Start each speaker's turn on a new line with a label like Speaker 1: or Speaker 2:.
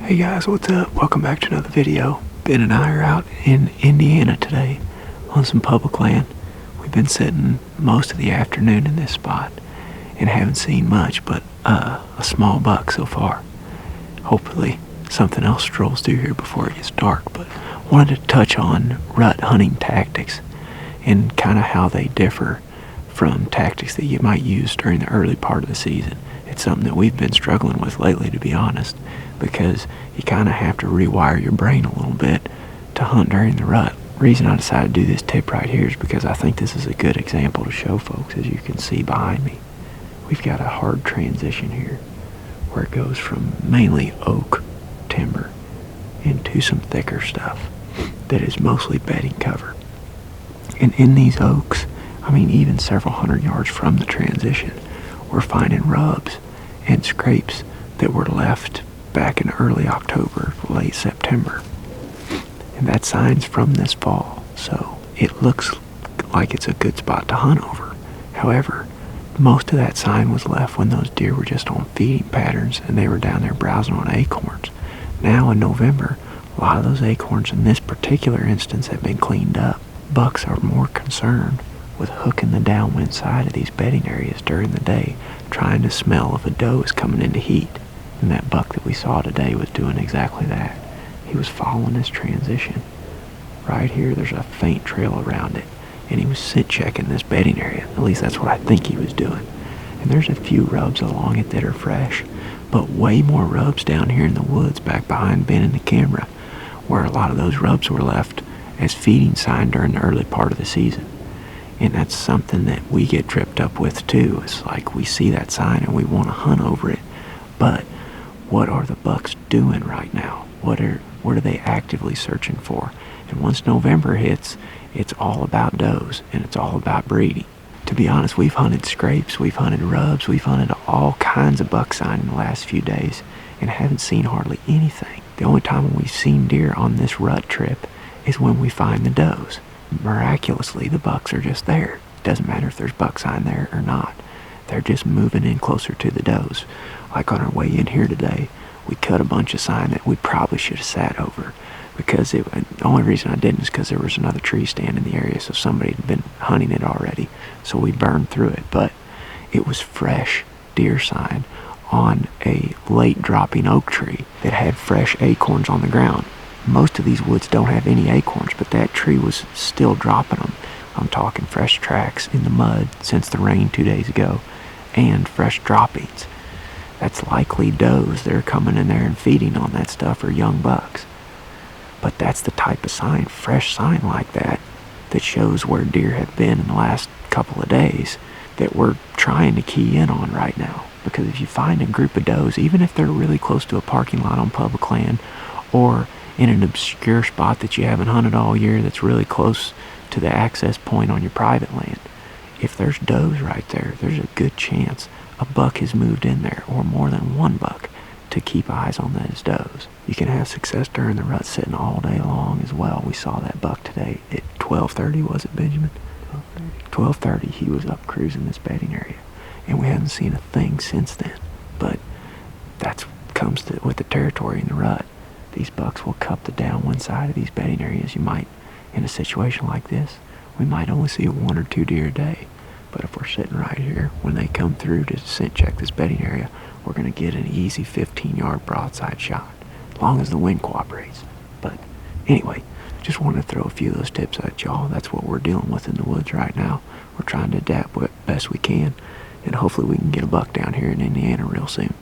Speaker 1: Hey guys, what's up? Welcome back to another video. Ben and I are out in Indiana today on some public land. We've been sitting most of the afternoon in this spot and haven't seen much but a small buck so far. Hopefully something else strolls through here before it gets dark, but wanted to touch on rut hunting tactics and kind of how they differ from tactics that you might use during the early part of the season. It's something that we've been struggling with lately, to be honest, because you kind of have to rewire your brain a little bit to hunt during the rut. The reason I decided to do this tip right here is because I think this is a good example to show folks. As you can see behind me, we've got a hard transition here where it goes from mainly oak timber into some thicker stuff that is mostly bedding cover. And in these oaks, even several hundred yards from the transition, we're finding rubs and scrapes that were left back in early October, late September. And that sign's from this fall, so it looks like it's a good spot to hunt over. However, most of that sign was left when those deer were just on feeding patterns and they were down there browsing on acorns. Now in November, a lot of those acorns in this particular instance have been cleaned up. Bucks are more concerned with hooking the downwind side of these bedding areas during the day, trying to smell if a doe is coming into heat. And that buck that we saw today was doing exactly that. He was following this transition. Right here, there's a faint trail around it, and he was scent checking this bedding area. At least that's what I think he was doing. And there's a few rubs along it that are fresh, but way more rubs down here in the woods back behind Ben and the camera, where a lot of those rubs were left as feeding sign during the early part of the season. And that's something that we get tripped up with too. It's like we see that sign and we want to hunt over it, but what are the bucks doing right now? What are they actively searching for? And once November hits, it's all about does and it's all about breeding. To be honest, we've hunted scrapes, we've hunted rubs, we've hunted all kinds of buck sign in the last few days and haven't seen hardly anything. The only time we've seen deer on this rut trip is when we find the does. Miraculously, the bucks are just there. Doesn't matter if there's buck sign there or not. They're just moving in closer to the does. Like on our way in here today, we cut a bunch of sign that we probably should have sat over, because the only reason I didn't is because there was another tree stand in the area, so somebody had been hunting it already, so we burned through it. But it was fresh deer sign on a late dropping oak tree that had fresh acorns on the ground. Most of these woods don't have any acorns, but that tree was still dropping them. I'm talking fresh tracks in the mud since the rain 2 days ago, and fresh droppings. That's likely does that are coming in there and feeding on that stuff, or young bucks. But that's the type of sign, fresh sign like that, that shows where deer have been in the last couple of days, that we're trying to key in on right now. Because if you find a group of does, even if they're really close to a parking lot on public land, or in an obscure spot that you haven't hunted all year that's really close to the access point on your private land, if there's does right there, there's a good chance a buck has moved in there, or more than one buck, to keep eyes on those does. You can have success during the rut sitting all day long as well. We saw that buck today at 12:30, was it, Benjamin? 12:30, he was up cruising this bedding area, and we haven't seen a thing since then. But that's comes with the territory in the rut. These bucks will cup the downwind side of these bedding areas. You might, in a situation like this, we might only see 1 or 2 deer a day. But if we're sitting right here, when they come through to scent check this bedding area, we're going to get an easy 15-yard broadside shot, as long as the wind cooperates. But anyway, just wanted to throw a few of those tips at y'all. That's what we're dealing with in the woods right now. We're trying to adapt what best we can, and hopefully we can get a buck down here in Indiana real soon.